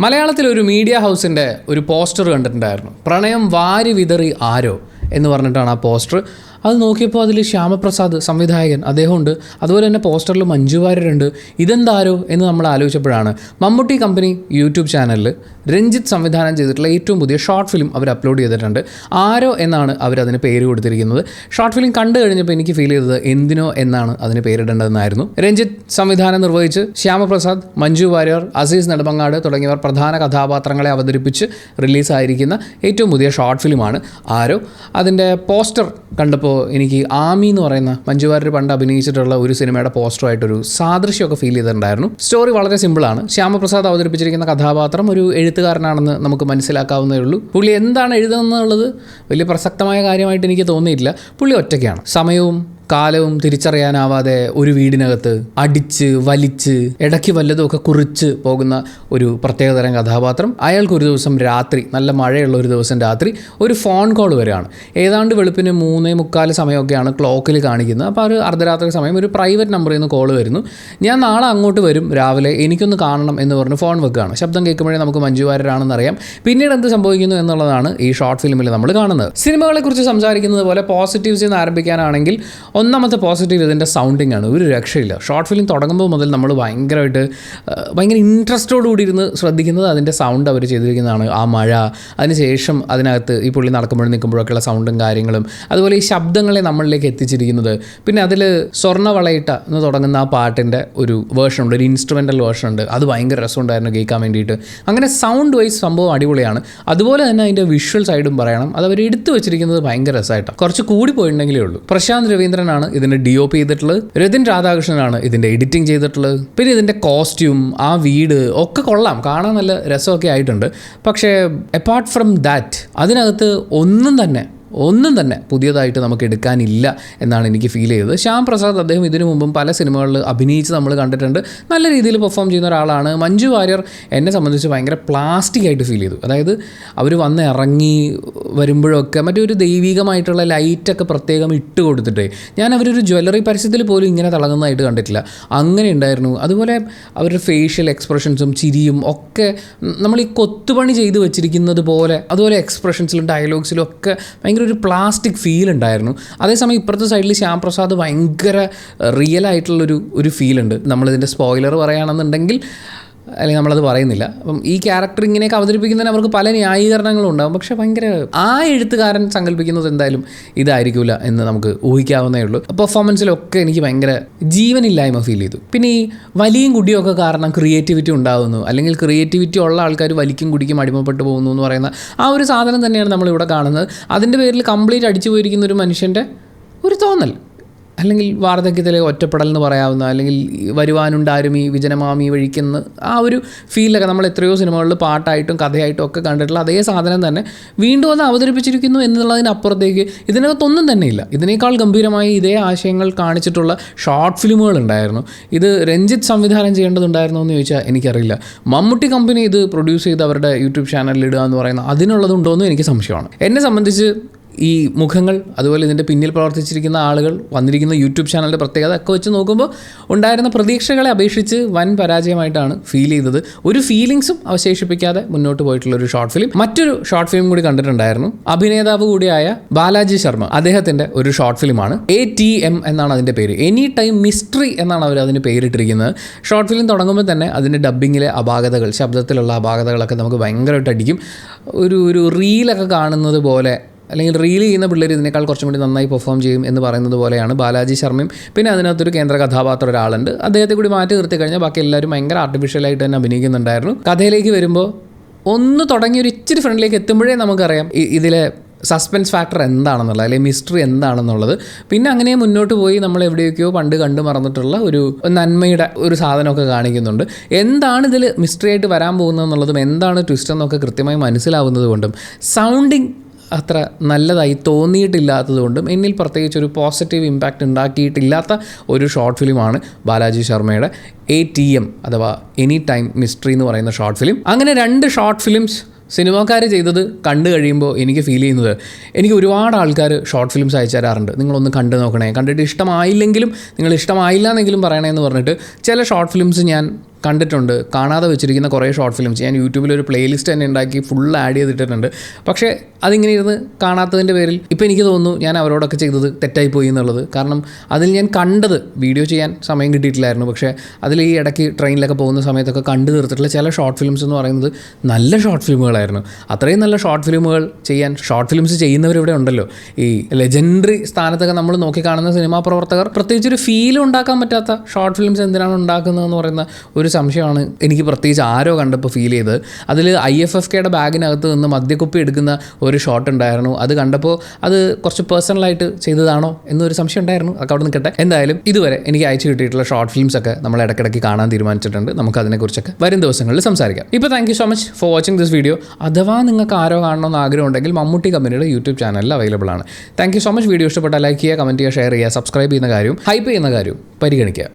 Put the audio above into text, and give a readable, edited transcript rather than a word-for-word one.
മലയാളത്തിൽ ഒരു മീഡിയ ഹൗസിൻ്റെ ഒരു പോസ്റ്റർ കണ്ടിട്ടുണ്ടായിരുന്നു. പ്രണയം വാരി വിതറി ആരോ എന്ന് പറഞ്ഞിട്ടാണ് ആ പോസ്റ്റർ. അത് നോക്കിയപ്പോൾ അതിൽ ശ്യാമപ്രസാദ് സംവിധായകൻ അദ്ദേഹമുണ്ട്, അതുപോലെ തന്നെ പോസ്റ്ററിൽ മഞ്ജു വാര്യരുണ്ട്. ഇതെന്താരോ എന്ന് നമ്മൾ ആലോചിച്ചപ്പോഴാണ് മമ്മൂട്ടി കമ്പനി യൂട്യൂബ് ചാനലിൽ രഞ്ജിത്ത് സംവിധാനം ചെയ്തിട്ടുള്ള ഏറ്റവും പുതിയ ഷോർട്ട് ഫിലിം അവർ അപ്ലോഡ് ചെയ്തിട്ടുണ്ട്. ആരോ എന്നാണ് അവരതിന് പേര് കൊടുത്തിരിക്കുന്നത്. ഷോർട്ട് ഫിലിം കണ്ടു കഴിഞ്ഞപ്പോൾ എനിക്ക് ഫീൽ ചെയ്തത് എന്തിനോ എന്നാണ് അതിന് പേരിടേണ്ടതെന്നായിരുന്നു. രഞ്ജിത്ത് സംവിധാനം നിർവഹിച്ച് ശ്യാമപ്രസാദ്, മഞ്ജു വാര്യർ, അസീസ് നെടുമങ്ങാട് തുടങ്ങിയവർ പ്രധാന കഥാപാത്രങ്ങളെ അവതരിപ്പിച്ച് റിലീസായിരിക്കുന്ന ഏറ്റവും പുതിയ ഷോർട്ട് ഫിലിമാണ് ആരോ. അതിൻ്റെ പോസ്റ്റർ കണ്ടപ്പോൾ എനിക്ക് ആമി എന്ന് പറയുന്ന മഞ്ജു വാര്യർ പണ്ട് അഭിനയിച്ചിട്ടുള്ള ഒരു സിനിമയുടെ പോസ്റ്ററുമായിട്ടൊരു സാദൃശ്യമൊക്കെ ഫീൽ ചെയ്തിട്ടുണ്ടായിരുന്നു. സ്റ്റോറി വളരെ സിമ്പിളാണ്. ശ്യാമപ്രസാദ് അവതരിപ്പിച്ചിരിക്കുന്ന കഥാപാത്രം ഒരു എഴുത്തുകാരനാണെന്ന് നമുക്ക് മനസ്സിലാക്കാവുന്നേ ഉള്ളൂ. പുള്ളി എന്താണ് എഴുതുന്നതെന്നുള്ളത് വലിയ പ്രസക്തമായ കാര്യമായിട്ട് എനിക്ക് തോന്നിയിട്ടില്ല. പുള്ളി ഒറ്റയ്ക്കാണ്. സമയവും കാലവും തിരിച്ചറിയാനാവാതെ ഒരു വീടിനകത്ത് അടിച്ച് വലിച്ച് ഇടയ്ക്ക് വല്ലതുമൊക്കെ കുറിച്ച് പോകുന്ന ഒരു പ്രത്യേകതരം കഥാപാത്രം. അയാൾക്കൊരു ദിവസം രാത്രി, നല്ല മഴയുള്ള ഒരു ദിവസം രാത്രി ഒരു ഫോൺ കോൾ വരികയാണ്. ഏതാണ്ട് വെളുപ്പിന് 3:45 സമയമൊക്കെയാണ് ക്ലോക്കിൽ കാണിക്കുന്നത്. അപ്പോൾ ഒരു അർദ്ധരാത്രി സമയം ഒരു പ്രൈവറ്റ് നമ്പറിൽ നിന്ന് കോൾ വരുന്നു. ഞാൻ നാളെ അങ്ങോട്ട് വരും, രാവിലെ എനിക്കൊന്ന് കാണണം എന്ന് പറഞ്ഞ് ഫോൺ വെക്കുകയാണ്. ശബ്ദം കേൾക്കുമ്പോഴേ നമുക്ക് മഞ്ജു വാര്യരാണെന്ന് അറിയാം. പിന്നീട് എന്ത് സംഭവിക്കുന്നു എന്നുള്ളതാണ് ഈ ഷോർട്ട് ഫിലിമിൽ നമ്മൾ കാണുന്നത്. സിനിമകളെക്കുറിച്ച് സംസാരിക്കുന്നത് പോലെ പോസിറ്റീവ്സിൽ നിന്ന് ആരംഭിക്കാനാണെങ്കിൽ ഒന്നാമത്തെ പോസിറ്റീവ് ഇതിൻ്റെ സൗണ്ടിങ് ആണ്. ഒരു രക്ഷയില്ല. ഷോർട്ട് ഫിലിം തുടങ്ങുമ്പോൾ മുതൽ നമ്മൾ ഭയങ്കര ഇൻട്രസ്റ്റോട് കൂടി ഇരുന്ന് ശ്രദ്ധിക്കുന്നത് അതിൻ്റെ സൗണ്ട് അവർ ചെയ്തിരിക്കുന്നതാണ്. ആ മഴ, അതിനുശേഷം അതിനകത്ത് ഈ പുള്ളി നടക്കുമ്പോഴും നിൽക്കുമ്പോഴൊക്കെയുള്ള സൗണ്ടും കാര്യങ്ങളും, അതുപോലെ ഈ ശബ്ദങ്ങളെ നമ്മളിലേക്ക് എത്തിച്ചിരിക്കുന്നത്. പിന്നെ അതിൽ സ്വർണ്ണവളയിട്ട എന്ന് തുടങ്ങുന്ന ആ പാട്ടിൻ്റെ ഒരു വേർഷൻ ഉണ്ട്, ഒരു ഇൻസ്ട്രുമെൻ്റൽ വേർഷൻ ഉണ്ട്. അത് ഭയങ്കര രസമുണ്ടായിരുന്നു കേൾക്കാൻ വേണ്ടിയിട്ട്. അങ്ങനെ സൗണ്ട് വൈസ് സംഭവം അടിപൊളിയാണ്. അതുപോലെ തന്നെ അതിൻ്റെ വിഷ്വൽ സൈഡും പറയണം. അത് അവർ എടുത്തു വെച്ചിരിക്കുന്നത് ഭയങ്കര രസമായിട്ടാണ്. കുറച്ച് കൂടി പോയിട്ടുണ്ടെങ്കിലേ ഉള്ളൂ. പ്രശാന്ത് രവീന്ദ്രനാണ് ഇതിൻ്റെ DOP ചെയ്തിട്ടുള്ളത്. രതിൻ രാധാകൃഷ്ണനാണ് ഇതിൻ്റെ എഡിറ്റിംഗ് ചെയ്തിട്ടുള്ളത്. പിന്നെ ഇതിൻ്റെ കോസ്റ്റ്യൂം, ആ വീട് ഒക്കെ കൊള്ളാം, കാണാൻ നല്ല രസമൊക്കെ ആയിട്ടുണ്ട്. പക്ഷേ അപ്പാർട്ട് ഫ്രം ദാറ്റ് അതിനകത്ത് ഒന്നും തന്നെ പുതിയതായിട്ട് നമുക്ക് എടുക്കാനില്ല എന്നാണ് എനിക്ക് ഫീൽ ചെയ്തത്. ശ്യാം പ്രസാദ് അദ്ദേഹം ഇതിനു മുമ്പും പല സിനിമകളിൽ അഭിനയിച്ച് നമ്മൾ കണ്ടിട്ടുണ്ട്. നല്ല രീതിയിൽ പെർഫോം ചെയ്യുന്ന ഒരാളാണ്. മഞ്ജു വാര്യർ എന്നെ സംബന്ധിച്ച് ഭയങ്കര പ്ലാസ്റ്റിക് ആയിട്ട് ഫീൽ ചെയ്തു. അതായത് അവർ വന്ന് ഇറങ്ങി വരുമ്പോഴൊക്കെ മറ്റൊരു ദൈവികമായിട്ടുള്ള ലൈറ്റൊക്കെ പ്രത്യേകം ഇട്ട് കൊടുത്തിട്ടേ, ഞാൻ അവരൊരു ജ്വല്ലറി പരസ്യത്തിൽ പോലും ഇങ്ങനെ തിളങ്ങുന്നതായിട്ട് കണ്ടിട്ടില്ല. അങ്ങനെ ഉണ്ടായിരുന്നു. അതുപോലെ അവരുടെ ഫേഷ്യൽ എക്സ്പ്രഷൻസും ചിരിയും ഒക്കെ നമ്മൾ ഈ കൊത്തുപണി ചെയ്ത് വെച്ചിരിക്കുന്നത് പോലെ, അതുപോലെ എക്സ്പ്രഷൻസിലും ഡയലോഗ്സിലും ഒക്കെ ഭയങ്കര ഒരു പ്ലാസ്റ്റിക് ഫീൽ ഉണ്ടായിരുന്നു. അതേസമയം ഇപ്പുറത്തെ സൈഡിൽ ശ്യാം പ്രസാദ് ഭയങ്കര റിയൽ ആയിട്ടുള്ളൊരു ഫീലുണ്ട്. നമ്മളിതിൻ്റെ സ്പോയിലർ പറയുകയാണെന്നുണ്ടെങ്കിൽ, അല്ലെങ്കിൽ നമ്മളത് പറയുന്നില്ല. അപ്പം ഈ ക്യാരക്ടർ ഇങ്ങനെയൊക്കെ അവതരിപ്പിക്കുന്നതിന് അവർക്ക് പല ന്യായീകരണങ്ങളും ഉണ്ടാകും. പക്ഷേ ഭയങ്കര ആ എഴുത്തുകാരൻ സങ്കല്പിക്കുന്നത് എന്തായാലും ഇതായിരിക്കില്ല എന്ന് നമുക്ക് ഊഹിക്കാവുന്നേ ഉള്ളൂ. പെർഫോമൻസിലൊക്കെ എനിക്ക് ഭയങ്കര ജീവനില്ലായ്മ ഫീൽ ചെയ്തു. പിന്നെ ഈ വലിയും കുടിയും ഒക്കെ കാരണം ക്രിയേറ്റിവിറ്റി ഉണ്ടാകുന്നു, അല്ലെങ്കിൽ ക്രിയേറ്റിവിറ്റി ഉള്ള ആൾക്കാർ വലിക്കും കുടിക്കും അടിമപ്പെട്ടു പോകുന്നു എന്ന് പറയുന്ന ആ ഒരു സാധനം തന്നെയാണ് നമ്മളിവിടെ കാണുന്നത്. അതിൻ്റെ പേരിൽ കംപ്ലീറ്റ് അടിച്ചു പോയിരിക്കുന്ന ഒരു മനുഷ്യൻ്റെ ഒരു തോന്നൽ, അല്ലെങ്കിൽ വാർദ്ധക്യത്തിലെ ഒറ്റപ്പെടൽ എന്ന് പറയാവുന്ന, അല്ലെങ്കിൽ വരുവാനുണ്ടാരും ഈ വിജനമാമി വഴിക്കുന്ന ആ ഒരു ഫീലൊക്കെ നമ്മൾ എത്രയോ സിനിമകളിൽ പാട്ടായിട്ടും കഥയായിട്ടും ഒക്കെ കണ്ടിട്ടുള്ള അതേ സാധനം തന്നെ വീണ്ടും അത് അവതരിപ്പിച്ചിരിക്കുന്നു എന്നുള്ളതിനപ്പുറത്തേക്ക് ഇതിനകത്തൊന്നും തന്നെയില്ല. ഇതിനേക്കാൾ ഗംഭീരമായി ഇതേ ആശയങ്ങൾ കാണിച്ചിട്ടുള്ള ഷോർട്ട് ഫിലിമുകൾ ഉണ്ടായിരുന്നു. ഇത് രഞ്ജിത്ത് സംവിധാനം ചെയ്യേണ്ടതുണ്ടായിരുന്നോ എന്ന് ചോദിച്ചാൽ എനിക്കറിയില്ല. മമ്മൂട്ടി കമ്പനി ഇത് പ്രൊഡ്യൂസ് ചെയ്ത് അവരുടെ യൂട്യൂബ് ചാനലിൽ ഇടുക എന്ന് പറയുന്ന അതിനുള്ളതുണ്ടോ എന്നും എനിക്ക് സംശയമാണ്. എന്നെ സംബന്ധിച്ച് ഈ മുഖങ്ങൾ, അതുപോലെ ഇതിൻ്റെ പിന്നിൽ പ്രവർത്തിച്ചിരിക്കുന്ന ആളുകൾ, വന്നിരിക്കുന്ന യൂട്യൂബ് ചാനലിൻ്റെ പ്രത്യേകത ഒക്കെ വെച്ച് നോക്കുമ്പോൾ ഉണ്ടായിരുന്ന പ്രതീക്ഷകളെ അപേക്ഷിച്ച് വൻ പരാജയമായിട്ടാണ് ഫീൽ ചെയ്തത്. ഒരു ഫീലിങ്സും അവശേഷിപ്പിക്കാതെ മുന്നോട്ട് പോയിട്ടുള്ളൊരു ഷോർട്ട് ഫിലിം. മറ്റൊരു ഷോർട്ട് ഫിലിം കൂടി കണ്ടിട്ടുണ്ടായിരുന്നു. അഭിനേതാവ് കൂടിയായ ബാലാജി ശർമ്മ അദ്ദേഹത്തിൻ്റെ ഒരു ഷോർട്ട് ഫിലിമാണ്. ATM എന്നാണ് അതിൻ്റെ പേര്. എനി ടൈം മിസ്റ്ററി എന്നാണ് അവർ അതിന് പേരിട്ടിരിക്കുന്നത്. ഷോർട്ട് ഫിലിം തുടങ്ങുമ്പോൾ തന്നെ അതിൻ്റെ ഡബ്ബിങ്ങിലെ അപാകതകൾ, ശബ്ദത്തിലുള്ള അപാകതകളൊക്കെ നമുക്ക് ഭയങ്കരമായിട്ട് അടിക്കും. ഒരു റീലൊക്കെ കാണുന്നത് പോലെ, അല്ലെങ്കിൽ റീൽ ചെയ്യുന്ന പിള്ളേർ ഇതിനേക്കാൾ കുറച്ചും കൂടി നന്നായി പെർഫോം ചെയ്യും എന്ന് പറയുന്നത് പോലെയാണ് ബാലാജി ശർമ്മയും. പിന്നെ അതിനകത്തൊരു കേന്ദ്ര കഥാപാത്രം ഒരാളുണ്ട്. അദ്ദേഹത്തെ കൂടി മാറ്റി നിർത്തി കഴിഞ്ഞാൽ ബാക്കി എല്ലാവരും ഭയങ്കര ആർട്ടിഫിഷ്യലായിട്ട് തന്നെ അഭിനയിക്കുന്നുണ്ടായിരുന്നു. കഥയിലേക്ക് വരുമ്പോൾ ഒന്ന് തുടങ്ങി ഒരു ഇച്ചിരി ഫ്രണ്ടിലേക്ക് എത്തുമ്പോഴേ നമുക്കറിയാം ഇതിലെ സസ്പെൻസ് ഫാക്ടർ എന്താണെന്നുള്ളത്, അല്ലെങ്കിൽ മിസ്റ്ററി എന്താണെന്നുള്ളത്. പിന്നെ അങ്ങനെ മുന്നോട്ട് പോയി നമ്മൾ എവിടെയൊക്കെയോ പണ്ട് കണ്ടു മറന്നിട്ടുള്ള ഒരു നന്മയുടെ ഒരു സാധനമൊക്കെ കാണിക്കുന്നുണ്ട്. എന്താണ് ഇതിൽ മിസ്റ്ററി ആയിട്ട് വരാൻ പോകുന്നതെന്നുള്ളതും എന്താണ് ട്വിസ്റ്റ് എന്നൊക്കെ കൃത്യമായി മനസ്സിലാവുന്നത് കൊണ്ടും സൗണ്ടിങ് അത്ര നല്ലതായി തോന്നിയിട്ടില്ലാത്തതുകൊണ്ടും എന്നിൽ പ്രത്യേകിച്ച് ഒരു പോസിറ്റീവ് ഇമ്പാക്റ്റ് ഉണ്ടാക്കിയിട്ടില്ലാത്ത ഒരു ഷോർട്ട് ഫിലിമാണ് ബാലാജി ശർമ്മയുടെ ATM അഥവാ എനി ടൈം മിസ്റ്ററി എന്ന് പറയുന്ന ഷോർട്ട് ഫിലിം. അങ്ങനെ 2 ഷോർട്ട് ഫിലിംസ് സിനിമാക്കാർ ചെയ്തത് കണ്ടു കഴിയുമ്പോൾ എനിക്ക് ഫീൽ ചെയ്യുന്നത്, എനിക്ക് ഒരുപാട് ആൾക്കാർ ഷോർട്ട് ഫിലിംസ് അയച്ചു തരാറുണ്ട്. നിങ്ങളൊന്ന് കണ്ടു നോക്കണേ, കണ്ടിട്ട് ഇഷ്ടമായില്ലെങ്കിലും നിങ്ങൾ ഇഷ്ടമായില്ല എന്നെങ്കിലും പറയണേ എന്ന് പറഞ്ഞിട്ട് ചില ഷോർട്ട് ഫിലിംസ് ഞാൻ കണ്ടിട്ടുണ്ട്, കാണാതെ വെച്ചിരിക്കുന്ന കുറേ ഷോർട്ട് ഫിലിംസ്. ഞാൻ യൂട്യൂബിൽ ഒരു പ്ലേലിസ്റ്റ് തന്നെ ഉണ്ടാക്കി ഫുൾ ആഡ് ചെയ്തിട്ടുണ്ട്. പക്ഷേ അതിങ്ങനെ ഇരുന്ന് കാണാത്തതിൻ്റെ പേരിൽ ഇപ്പോൾ എനിക്ക് തോന്നുന്നു ഞാൻ അവരോടൊക്കെ ചെയ്തത് തെറ്റായിപ്പോയി എന്നുള്ളത്. കാരണം അതിൽ ഞാൻ കണ്ടത്, വീഡിയോ ചെയ്യാൻ സമയം കിട്ടിയിട്ടില്ലായിരുന്നു, പക്ഷേ അതിൽ ഈ ഇടയ്ക്ക് ട്രെയിനിലൊക്കെ പോകുന്ന സമയത്തൊക്കെ കണ്ടു തീർത്തിട്ടുള്ള ചില ഷോർട്ട് ഫിലിംസ് എന്ന് പറയുന്നത് നല്ല ഷോർട്ട് ഫിലിമുകളായിരുന്നു. അത്രയും നല്ല ഷോർട്ട് ഫിലിമുകൾ ചെയ്യാൻ ഷോർട്ട് ഫിലിംസ് ചെയ്യുന്നവരിവിടെ ഉണ്ടല്ലോ. ഈ ലെജൻഡറി സ്ഥാനത്തൊക്കെ നമ്മൾ നോക്കിക്കാണുന്ന സിനിമാ പ്രവർത്തകർ പ്രത്യേകിച്ചൊരു ഫീൽ ഉണ്ടാക്കാൻ പറ്റാത്ത ഷോർട്ട് ഫിലിംസ് എന്തിനാണ് ഉണ്ടാക്കുന്നതെന്ന് പറയുന്ന ഒരു സംശയമാണ് എനിക്ക് പ്രത്യേകിച്ച് ആരോ കണ്ടപ്പോൾ ഫീൽ ചെയ്തത്. അതിൽ IFFKയുടെ ബാഗിനകത്ത് നിന്ന് മദ്യക്കുപ്പി എടുക്കുന്ന ഒരു ഷോട്ട് ഉണ്ടായിരുന്നു. അത് കണ്ടപ്പോൾ അത് കുറച്ച് പേഴ്സണലായിട്ട് ചെയ്തതാണോ എന്നൊരു സംശയം ഉണ്ടായിരുന്നു. അതൊക്കെ അവിടെ നിൽക്കട്ടെ. എന്തായാലും ഇതുവരെ എനിക്ക് അയച്ചു കിട്ടിയിട്ടുള്ള ഷോർട്ട് ഫിലിംസ് ഒക്കെ നമ്മൾ ഇടയ്ക്കിടയ്ക്ക് കാണാൻ തീരുമാനിച്ചിട്ടുണ്ട്. നമുക്ക് അതിനെക്കുറിച്ചൊക്കെ വരും ദിവസങ്ങളിൽ സംസാരിക്കാം. ഇപ്പോൾ thank you so much for watching this video. അഥവാ നിങ്ങൾക്ക് ആരോ കാണണമെന്ന് ആഗ്രഹം ഉണ്ടെങ്കിൽ മമ്മൂട്ടി കമ്പനിയുടെ യൂട്യൂബ് ചാനലിൽ അവൈലബിൾ ആണ്. Thank you so much. Video ഇഷ്ടപ്പെട്ടാൽ ലൈക്ക് ചെയ്യുക, കമൻറ്റ് ചെയ്യുക, ഷെയർ ചെയ്യുക, സബ്സ്ക്രൈബ് ചെയ്യുന്ന കാര്യവും ഹൈപ്പ് ചെയ്യുന്ന കാര്യവും പരിഗണിക്കുക.